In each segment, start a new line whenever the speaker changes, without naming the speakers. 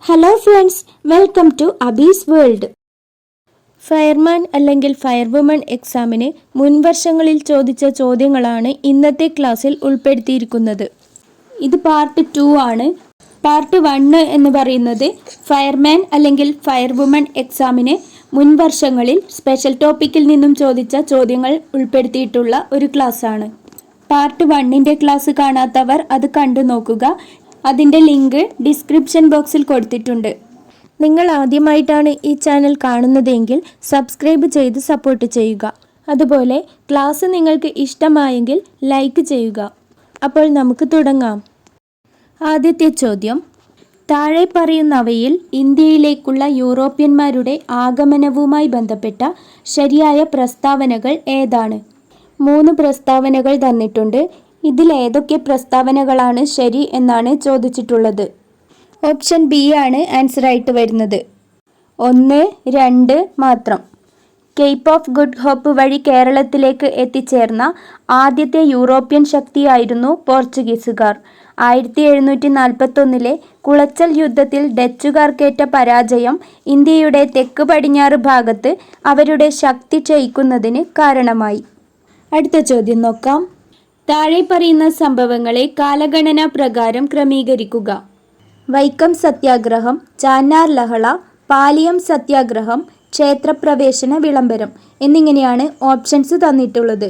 Hello friends, welcome to Abi's world. Fireman അല്ലെങ്കിൽ firewoman എക്സാമിന് മുൻവർഷങ്ങളിൽ ചോദിച്ച ചോദ്യങ്ങളാണ് ഇന്നത്തെ ക്ലാസ്സിൽ ഉൾപ്പെടുത്തിയിരിക്കുന്നത്. ഇത് പാർട്ട് 2 ആണ്. പാർട്ട് 1 എന്ന് പറയുന്നത് ഫയർമാൻ അല്ലെങ്കിൽ ഫയർവുമൺ എക്സാമിന് മുൻവർഷങ്ങളിൽ സ്പെഷ്യൽ ടോപ്പിക്കിൽ നിന്നും ചോദിച്ച ചോദ്യങ്ങൾ ഉൾപ്പെടുത്തിയിട്ടുള്ള ഒരു ക്ലാസ്സാണ്. പാർട്ട് 1ൻ്റെ ക്ലാസ് കാണാത്തവർ അത് കണ്ടു നോക്കുക. അതിൻ്റെ ലിങ്ക് ഡിസ്ക്രിപ്ഷൻ ബോക്സിൽ കൊടുത്തിട്ടുണ്ട്. നിങ്ങൾ ആദ്യമായിട്ടാണ് ഈ ചാനൽ കാണുന്നതെങ്കിൽ സബ്സ്ക്രൈബ് ചെയ്ത് സപ്പോർട്ട് ചെയ്യുക. അതുപോലെ ക്ലാസ് നിങ്ങൾക്ക് ഇഷ്ടമായെങ്കിൽ ലൈക്ക് ചെയ്യുക. അപ്പോൾ നമുക്ക് തുടങ്ങാം. ആദ്യത്തെ ചോദ്യം: താഴെ പറയുന്നവയിൽ ഇന്ത്യയിലേക്കുള്ള യൂറോപ്യന്മാരുടെ ആഗമനവുമായി ബന്ധപ്പെട്ട ശരിയായ പ്രസ്താവനകൾ ഏതാണ്? 3 പ്രസ്താവനകൾ തന്നിട്ടുണ്ട്. ഇതിൽ ഏതൊക്കെ പ്രസ്താവനകളാണ് ശരി എന്നാണ് ചോദിച്ചിട്ടുള്ളത്. ഓപ്ഷൻ ബി ആണ് ആൻസർ ആയിട്ട് വരുന്നത്. 1, 2 മാത്രം. കേപ്പ് ഓഫ് ഗുഡ് ഹോപ്പ് വഴി കേരളത്തിലേക്ക് എത്തിച്ചേർന്ന ആദ്യത്തെ യൂറോപ്യൻ ശക്തിയായിരുന്നു പോർച്ചുഗീസുകാർ. 1741 കുളച്ചൽ യുദ്ധത്തിൽ ഡച്ചുകാർക്കേറ്റ പരാജയം ഇന്ത്യയുടെ തെക്ക് പടിഞ്ഞാറ് ഭാഗത്ത് അവരുടെ ശക്തി ക്ഷയിക്കുന്നതിന് കാരണമായി. അടുത്ത ചോദ്യം നോക്കാം. താഴെ പറയുന്ന സംഭവങ്ങളെ കാലഗണന പ്രകാരം ക്രമീകരിക്കുക. വൈക്കം സത്യാഗ്രഹം, ചാന്നാർ ലഹള, പാലിയം സത്യാഗ്രഹം, ക്ഷേത്രപ്രവേശന വിളംബരം എന്നിങ്ങനെയാണ് ഓപ്ഷൻസ് തന്നിട്ടുള്ളത്.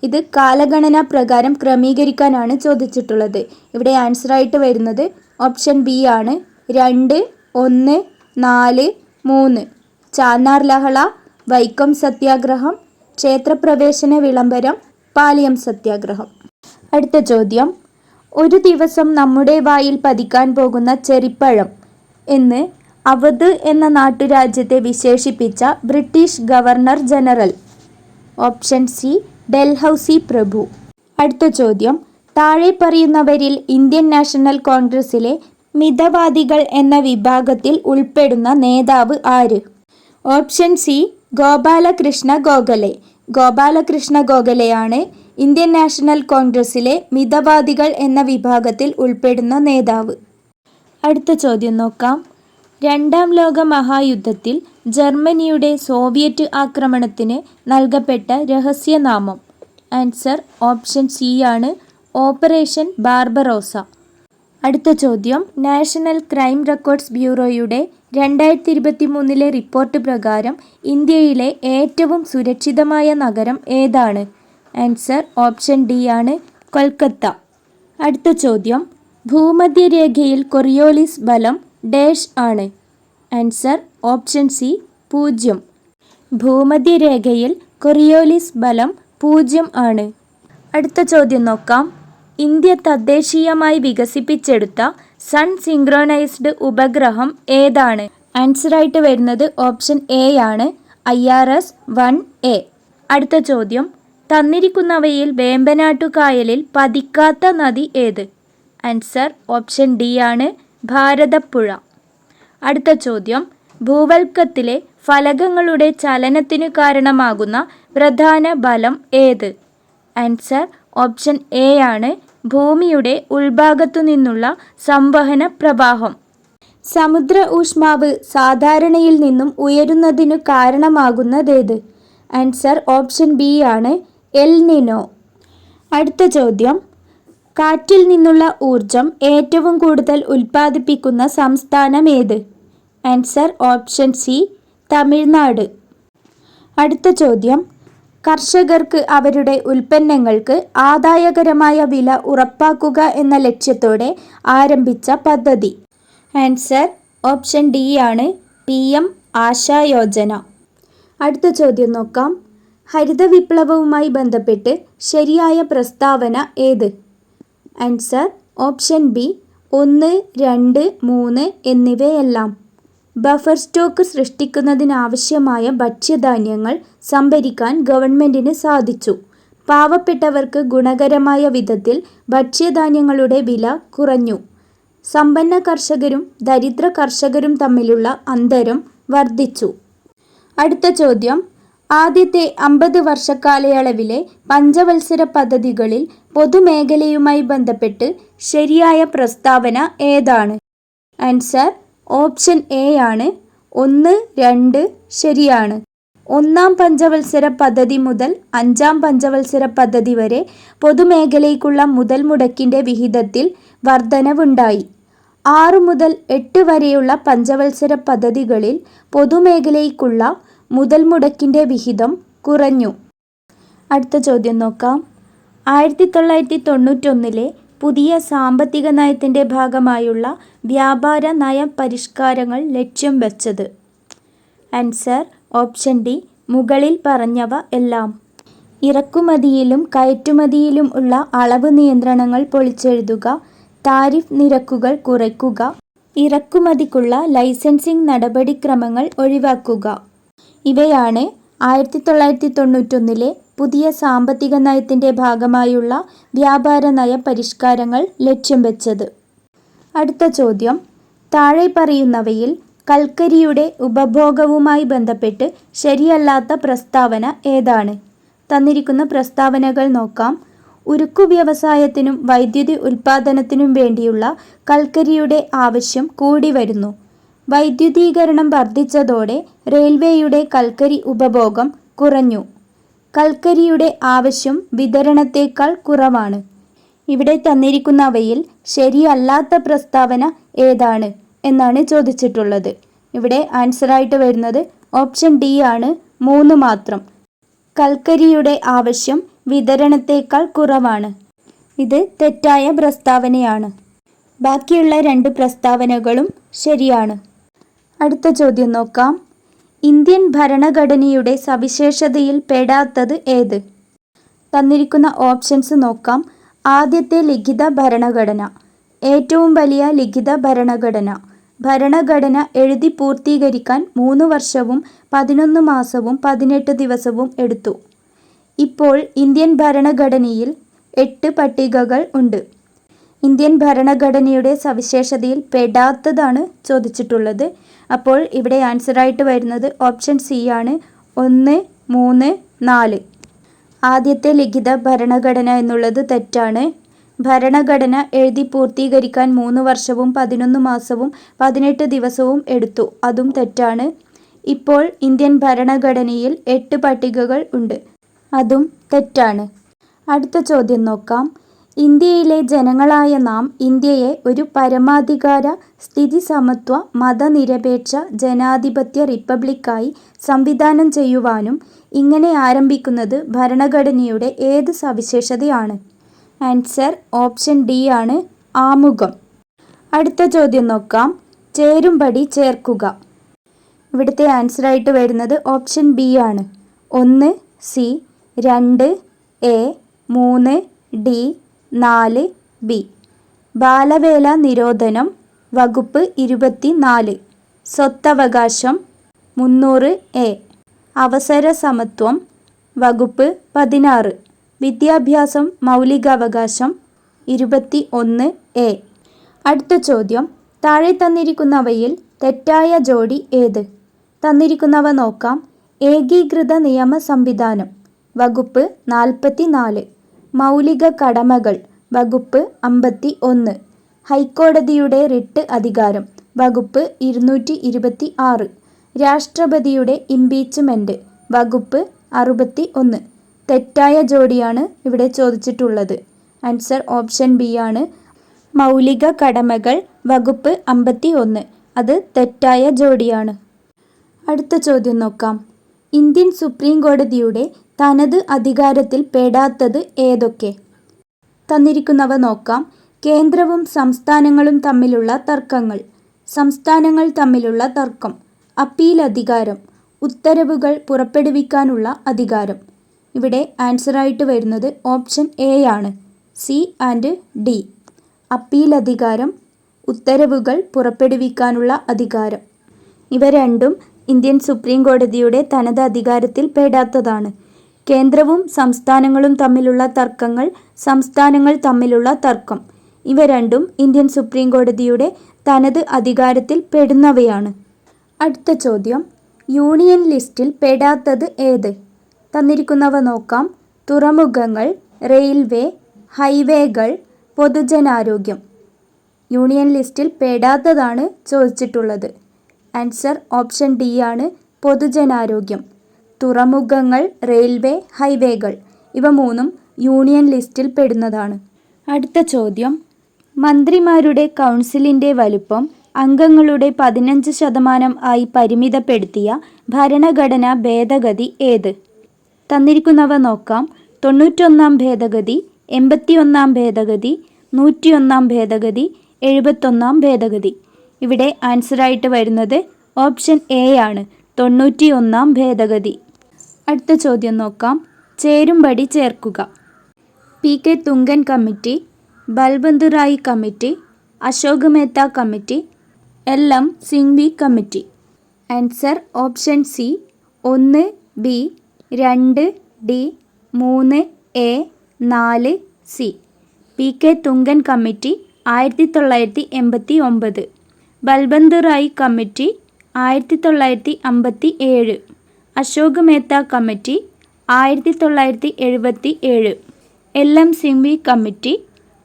ഇത് കാലഗണന പ്രകാരം ക്രമീകരിക്കാനാണ് ചോദിച്ചിട്ടുള്ളത്. ഇവിടെ ആൻസർ ആയിട്ട് വരുന്നത് ഓപ്ഷൻ ബി ആണ്. 2, 1, 4, 3. ചാന്നാർ ലഹള, വൈക്കം സത്യാഗ്രഹം, ക്ഷേത്രപ്രവേശന വിളംബരം, പാലിയം സത്യാഗ്രഹം. അടുത്ത ചോദ്യം: ഒരു ദിവസം നമ്മുടെ വായിൽ പതിക്കാൻ പോകുന്ന ചെറിപ്പഴം എന്ന് അവധ് എന്ന നാട്ടുരാജ്യത്തെ വിശേഷിപ്പിച്ച British governor general. Option C Dalhousie പ്രഭു. അടുത്ത ചോദ്യം: താഴെ പറയുന്നവരിൽ ഇന്ത്യൻ നാഷണൽ കോൺഗ്രസിലെ മിതവാദികൾ എന്ന വിഭാഗത്തിൽ ഉൾപ്പെടുന്ന നേതാവ് ആര്? Option C Gopalakrishna Gokhale. ഗോപാലകൃഷ്ണ ഗോഖലെയാണ് ഇന്ത്യൻ നാഷണൽ കോൺഗ്രസിലെ മിതവാദികൾ എന്ന വിഭാഗത്തിൽ ഉൾപ്പെടുന്ന നേതാവ്. അടുത്ത ചോദ്യം നോക്കാം. 2ാം ലോക മഹായുദ്ധത്തിൽ ജർമ്മനിയുടെ സോവിയറ്റ് ആക്രമണത്തിന് നൽകപ്പെട്ട രഹസ്യനാമം. ആൻസർ ഓപ്ഷൻ സി ആണ്, ഓപ്പറേഷൻ ബാർബറോസ. അടുത്ത ചോദ്യം: നാഷണൽ ക്രൈം റെക്കോർഡ്സ് ബ്യൂറോയുടെ 2023 റിപ്പോർട്ട് പ്രകാരം ഇന്ത്യയിലെ ഏറ്റവും സുരക്ഷിതമായ നഗരം ഏതാണ്? ആൻസർ ഓപ്ഷൻ ഡി ആണ്, കൊൽക്കത്ത. അടുത്ത ചോദ്യം: ഭൂമധ്യരേഖയിൽ കൊറിയോലിസ് ബലം ഡാഷ് ആണ്. Answer option C 0. ഭൂമധ്യരേഖയിൽ കൊറിയോലിസ് ബലം 0 ആണ്. അടുത്ത ചോദ്യം നോക്കാം. ഇന്ത്യ തദ്ദേശീയമായി വികസിപ്പിച്ചെടുത്ത സൺ സിങ്ക്രോണൈസ്ഡ് ഉപഗ്രഹം ഏതാണ്? ആൻസർ ആയിട്ട് വരുന്നത് ഓപ്ഷൻ എ ആണ്, IRS-1A. അടുത്ത ചോദ്യം: തന്നിരിക്കുന്നവയിൽ വേമ്പനാട്ടുകായലിൽ പതിക്കാത്ത നദി ഏത്? ആൻസർ ഓപ്ഷൻ ഡി ആണ്, ഭാരതപ്പുഴ. അടുത്ത ചോദ്യം: ഭൂവൽക്കത്തിലെ ഫലകങ്ങളുടെ ചലനത്തിനു കാരണമാകുന്ന പ്രധാന ബലം ഏത്? ആൻസർ ഓപ്ഷൻ എ ആണ്, ഭൂമിയുടെ ഉൾഭാഗത്തു നിന്നുള്ള സംവഹന പ്രവാഹം. സമുദ്ര ഊഷ്മാവ് സാധാരണയിൽ നിന്നും ഉയരുന്നതിനു കാരണമാകുന്നതേത്? ആൻസർ ഓപ്ഷൻ ബി ആണ്, എൽ നിനോ. അടുത്ത ചോദ്യം: കാറ്റിൽ നിന്നുള്ള ഊർജം ഏറ്റവും കൂടുതൽ ഉൽപ്പാദിപ്പിക്കുന്ന സംസ്ഥാനം ഏത്? Answer option C, Tamil Nadu. അടുത്ത ചോദ്യം: കർഷകർക്ക് അവരുടെ ഉൽപ്പന്നങ്ങൾക്ക് ആദായകരമായ വില ഉറപ്പാക്കുക എന്ന ലക്ഷ്യത്തോടെ ആരംഭിച്ച പദ്ധതി. ആൻസർ ഓപ്ഷൻ ഡി ആണ്, PM ആശാ യോജന. അടുത്ത ചോദ്യം നോക്കാം. ഹരിത വിപ്ലവവുമായി ബന്ധപ്പെട്ട് ശരിയായ പ്രസ്താവന ഏത്? ആൻസർ ഓപ്ഷൻ ബി 1, 2, 3 എന്നിവയെല്ലാം. ബഫർ സ്റ്റോക്ക് സൃഷ്ടിക്കുന്നതിനാവശ്യമായ ഭക്ഷ്യധാന്യങ്ങൾ സംഭരിക്കാൻ ഗവൺമെന്റിന് സാധിച്ചു. പാവപ്പെട്ടവർക്ക് ഗുണകരമായ വിധത്തിൽ ഭക്ഷ്യധാന്യങ്ങളുടെ വില കുറഞ്ഞു. സമ്പന്ന കർഷകരും ദരിദ്ര കർഷകരും തമ്മിലുള്ള അന്തരം വർദ്ധിച്ചു. അടുത്ത ചോദ്യം: ആദ്യത്തെ 50 വർഷക്കാലയളവിലെ പഞ്ചവത്സര പദ്ധതികളിൽ പൊതുമേഖലയുമായി ബന്ധപ്പെട്ട് ശരിയായ പ്രസ്താവന ഏതാണ്? ആൻസർ ഓപ്ഷൻ എ ആണ് 1, 2 ശരിയാണ്. 1-ാം പഞ്ചവത്സര പദ്ധതി മുതൽ 5-ാം പഞ്ചവത്സര പദ്ധതി വരെ പൊതുമേഖലയ്ക്കുള്ള മുതൽ മുടക്കിൻ്റെ വിഹിതത്തിൽ വർധനവുണ്ടായി. 6 മുതൽ 8 വരെയുള്ള പഞ്ചവത്സര പദ്ധതികളിൽ പൊതുമേഖലയ്ക്കുള്ള മുതൽ മുടക്കിൻ്റെ വിഹിതം കുറഞ്ഞു. അടുത്ത ചോദ്യം നോക്കാം. 1991 പുതിയ സാമ്പത്തിക നയത്തിൻ്റെ ഭാഗമായുള്ള വ്യാപാര നയ പരിഷ്കാരങ്ങൾ ലക്ഷ്യം വച്ചത്. ആൻസർ ഓപ്ഷൻ ഡി മുകളിൽ പറഞ്ഞവ എല്ലാം. ഇറക്കുമതിയിലും കയറ്റുമതിയിലും ഉള്ള അളവ് നിയന്ത്രണങ്ങൾ പൊളിച്ചെഴുതുക, താരിഫ് നിരക്കുകൾ കുറയ്ക്കുക, ഇറക്കുമതിക്കുള്ള ലൈസൻസിംഗ് നടപടിക്രമങ്ങൾ ഒഴിവാക്കുക. ഇവയാണ് 1991 പുതിയ സാമ്പത്തിക നയത്തിൻ്റെ ഭാഗമായുള്ള വ്യാപാര നയ പരിഷ്കാരങ്ങൾ ലക്ഷ്യം വെച്ചത്. അടുത്ത ചോദ്യം. താഴെ പറയുന്നവയിൽ കൽക്കരിയുടെ ഉപഭോഗവുമായി ബന്ധപ്പെട്ട് ശരിയല്ലാത്ത പ്രസ്താവന ഏതാണ്? തന്നിരിക്കുന്ന പ്രസ്താവനകൾ നോക്കാം. ഉരുക്കു വ്യവസായത്തിനും വൈദ്യുതി ഉൽപ്പാദനത്തിനും വേണ്ടിയുള്ള കൽക്കരിയുടെ ആവശ്യം കൂടി വരുന്നു. വൈദ്യുതീകരണം വർദ്ധിച്ചതോടെ റെയിൽവേയുടെ കൽക്കരി ഉപഭോഗം കുറഞ്ഞു. കൽക്കരിയുടെ ആവശ്യം വിതരണത്തേക്കാൾ കുറവാണ്. ഇവിടെ തന്നിരിക്കുന്നവയിൽ ശരിയല്ലാത്ത പ്രസ്താവന ഏതാണ് എന്നാണ് ചോദിച്ചിട്ടുള്ളത്. ഇവിടെ ആൻസറായിട്ട് വരുന്നത് ഓപ്ഷൻ ഡി ആണ്, 3 മാത്രം. കൽക്കരിയുടെ ആവശ്യം വിതരണത്തേക്കാൾ കുറവാണ്. ഇത് തെറ്റായ പ്രസ്താവനയാണ്. ബാക്കിയുള്ള 2 പ്രസ്താവനകളും ശരിയാണ്. അടുത്ത ചോദ്യം നോക്കാം. ഇന്ത്യൻ ഭരണഘടനയുടെ സവിശേഷതയിൽ പെടാത്തത് ഏത്? തന്നിരിക്കുന്ന ഓപ്ഷൻസ് നോക്കാം. ആദ്യത്തെ ലിഖിത ഭരണഘടന, ഏറ്റവും വലിയ ലിഖിത ഭരണഘടന. ഭരണഘടന എഴുതി പൂർത്തീകരിക്കാൻ 3 വർഷവും 11 മാസവും 18 ദിവസവും എടുത്തു. ഇപ്പോൾ ഇന്ത്യൻ ഭരണഘടനയിൽ 8 പട്ടികകൾ ഉണ്ട്. ഇന്ത്യൻ ഭരണഘടനയുടെ സവിശേഷതയിൽ പെടാത്തതാണ് ചോദിച്ചിട്ടുള്ളത്. അപ്പോൾ ഇവിടെ ആൻസറായിട്ട് വരുന്നത് ഓപ്ഷൻ സി ആണ്, 1, 3, 4. ആദ്യത്തെ ലിഖിത ഭരണഘടന എന്നുള്ളത് തെറ്റാണ്. ഭരണഘടന എഴുതി പൂർത്തീകരിക്കാൻ 3 വർഷവും 11 മാസവും 18 ദിവസവും എടുത്തു, അതും തെറ്റാണ്. ഇപ്പോൾ ഇന്ത്യൻ ഭരണഘടനയിൽ 8 പട്ടികകൾ ഉണ്ട്, അതും തെറ്റാണ്. അടുത്ത ചോദ്യം നോക്കാം. ഇന്ത്യയിലെ ജനങ്ങളായ നാം ഇന്ത്യയെ ഒരു പരമാധികാര സ്ഥിതി സമത്വ മതനിരപേക്ഷ ജനാധിപത്യ റിപ്പബ്ലിക്കായി സംവിധാനം ചെയ്യുവാനും ഇങ്ങനെ ആരംഭിക്കുന്നത് ഭരണഘടനയുടെ ഏത് സവിശേഷതയാണ്? ആൻസർ ഓപ്ഷൻ ഡി ആണ്, ആമുഖം. അടുത്ത ചോദ്യം നോക്കാം. ചേരുംപടി ചേർക്കുക. ഇവിടുത്തെ ആൻസറായിട്ട് വരുന്നത് ഓപ്ഷൻ ബി ആണ്, 1 സി, 2 എ, 3 ഡി, 4 ബി. ബാലവേല നിരോധനം വകുപ്പ് 24. സ്വത്തവകാശം 300 എ. അവസര സമത്വം വകുപ്പ് 16. വിദ്യാഭ്യാസം മൗലികാവകാശം 21 എ. അടുത്ത ചോദ്യം. താഴെ തന്നിരിക്കുന്നവയിൽ തെറ്റായ ജോഡി ഏത്? തന്നിരിക്കുന്നവ നോക്കാം. ഏകീകൃത നിയമ സംവിധാനം വകുപ്പ് 44. മൗലിക കടമകൾ വകുപ്പ് 51. ഹൈക്കോടതിയുടെ റിട്ട് അധികാരം വകുപ്പ് 226. രാഷ്ട്രപതിയുടെ ഇംപീച്ച്മെൻറ്റ് വകുപ്പ് 61. തെറ്റായ ജോഡിയാണ് ഇവിടെ ചോദിച്ചിട്ടുള്ളത്. ആൻസർ ഓപ്ഷൻ ബി ആണ്, മൗലിക കടമകൾ വകുപ്പ് 51. അത് തെറ്റായ ജോഡിയാണ്. അടുത്ത ചോദ്യം നോക്കാം. ഇന്ത്യൻ സുപ്രീം കോടതിയുടെ തനത് അധികാരത്തിൽ പെടാത്തത് ഏതൊക്കെ? തന്നിരിക്കുന്നവ നോക്കാം. കേന്ദ്രവും സംസ്ഥാനങ്ങളും തമ്മിലുള്ള തർക്കങ്ങൾ, സംസ്ഥാനങ്ങൾ തമ്മിലുള്ള തർക്കം, അപ്പീൽ അധികാരം, ഉത്തരവുകൾ പുറപ്പെടുവിക്കാനുള്ള അധികാരം. ഇവിടെ ആൻസറായിട്ട് വരുന്നത് ഓപ്ഷൻ എ ആണ്, സി ആൻഡ് ഡി. അപ്പീൽ അധികാരം, ഉത്തരവുകൾ പുറപ്പെടുവിക്കാനുള്ള അധികാരം. ഇവ രണ്ടും ഇന്ത്യൻ സുപ്രീം കോടതിയുടെ തനത് അധികാരത്തിൽ പെടാത്തതാണ്. കേന്ദ്രവും സംസ്ഥാനങ്ങളും തമ്മിലുള്ള തർക്കങ്ങൾ, സംസ്ഥാനങ്ങൾ തമ്മിലുള്ള തർക്കം, ഇവ രണ്ടും ഇന്ത്യൻ സുപ്രീം കോടതിയുടെ തനത് അധികാരത്തിൽ പെടുന്നവയാണ്. അടുത്ത ചോദ്യം. യൂണിയൻ ലിസ്റ്റിൽ പെടാത്തത് ഏത്? തന്നിരിക്കുന്നവ നോക്കാം. തുറമുഖങ്ങൾ, റെയിൽവേ, ഹൈവേകൾ, പൊതുജനാരോഗ്യം. യൂണിയൻ ലിസ്റ്റിൽ പെടാത്തതാണ് ചോദിച്ചിട്ടുള്ളത്. ആൻസർ ഓപ്ഷൻ ഡി ആണ്, പൊതുജനാരോഗ്യം. തുറമുഖങ്ങൾ, റെയിൽവേ, ഹൈവേകൾ ഇവ മൂന്നും യൂണിയൻ ലിസ്റ്റിൽ പെടുന്നതാണ്. അടുത്ത ചോദ്യം, മന്ത്രിമാരുടെ കൗൺസിലിൻ്റെ വലുപ്പം അംഗങ്ങളുടെ 15% ആയി പരിമിതപ്പെടുത്തിയ ഭരണഘടനാ ഭേദഗതി ഏത്? തന്നിരിക്കുന്നവ നോക്കാം. 91-ാം ഭേദഗതി, 81-ാം ഭേദഗതി, 101-ാം ഭേദഗതി, 71-ാം ഭേദഗതി. ഇവിടെ ആൻസറായിട്ട് വരുന്നത് ഓപ്ഷൻ എ ആണ്, 91-ാം ഭേദഗതി. അടുത്ത ചോദ്യം നോക്കാം. ചേരുംപടി ചേർക്കുക. P K. Thungon committee, Balwant Rai committee, Ashok Mehta committee, L M. Singhvi committee. Answer option C, 1 B, 2 D, 3 A, 4 C. P K. Thungon committee 1989, Balwant Rai committee 1957, Ashok Mehta committee 1977, L M. Singhvi committee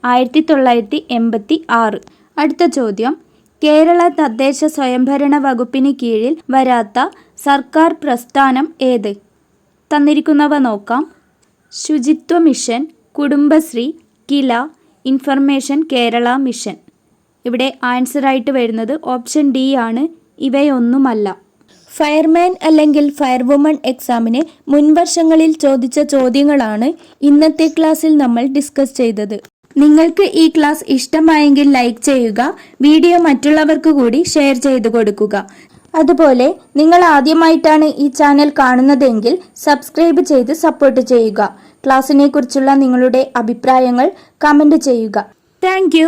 1986. അടുത്ത ചോദ്യം, കേരള തദ്ദേശ സ്വയംഭരണ വകുപ്പിന് കീഴിൽ വരാത്ത സർക്കാർ പ്രസ്ഥാനം ഏത്? തന്നിരിക്കുന്നവ നോക്കാം. ശുചിത്വ മിഷൻ, കുടുംബശ്രീ, കില, ഇൻഫർമേഷൻ കേരള മിഷൻ. ഇവിടെ ആൻസറായിട്ട് വരുന്നത് ഓപ്ഷൻ ഡി ആണ്, ഇവയൊന്നുമല്ല. ഫയർമാൻ അല്ലെങ്കിൽ ഫയർവുമൺ എക്സാമിന് മുൻവർഷങ്ങളിൽ ചോദിച്ച ചോദ്യങ്ങളാണ് ഇന്നത്തെ ക്ലാസ്സിൽ നമ്മൾ ഡിസ്കസ് ചെയ്തത്. നിങ്ങൾക്ക് ഈ ക്ലാസ് ഇഷ്ടമായെങ്കിൽ ലൈക്ക് ചെയ്യുക, വീഡിയോ മറ്റുള്ളവർക്ക് കൂടി ഷെയർ ചെയ്തു കൊടുക്കുക. അതുപോലെ നിങ്ങൾ ആദ്യമായിട്ടാണ് ഈ ചാനൽ കാണുന്നതെങ്കിൽ സബ്സ്ക്രൈബ് ചെയ്ത് സപ്പോർട്ട് ചെയ്യുക. ക്ലാസ്സിനെ കുറിച്ചുള്ള നിങ്ങളുടെ അഭിപ്രായങ്ങൾ കമൻറ്റ് ചെയ്യുക. താങ്ക്